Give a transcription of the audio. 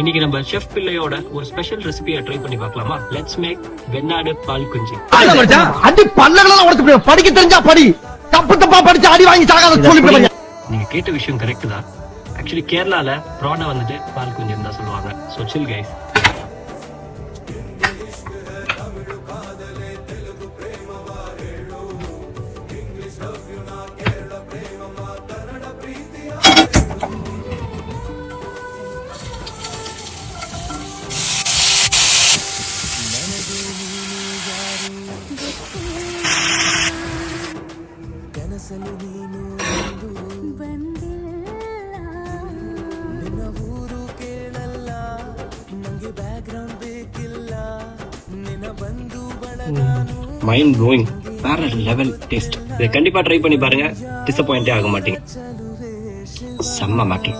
இன்னைக்கு நம்ம செஃப் பிள்ளையோட ஒரு ஸ்பெஷல் ரெசிபியை ட்ரை பண்ணி பார்க்கலாமா? லெட்ஸ் மேக் வெண்ணாடு பால் குஞ்சு. அடி பல்லகளெல்லாம் உடைச்சு படிக்க தெரிஞ்சா படி, தப்பு தப்பா படிச்சு அடி வாங்கி சாகாத சொல்லி. நீங்க கேட்ட விஷயம் கரெக்ட் தான். ஆக்சுவலி கேரளால ப்ராடா வந்துட்டு பால் குஞ்சுன்னு தான் சொல்லுவாங்க. ஸோ சில் கைஸ். மைண்ட் ப்ளோயிங், வேற லெவல் டேஸ்ட். இதை கண்டிப்பா ட்ரை பண்ணி பாருங்க, டிசப்பாயிண்டே ஆக மாட்டீங்க. செம்ம மேட்டர்.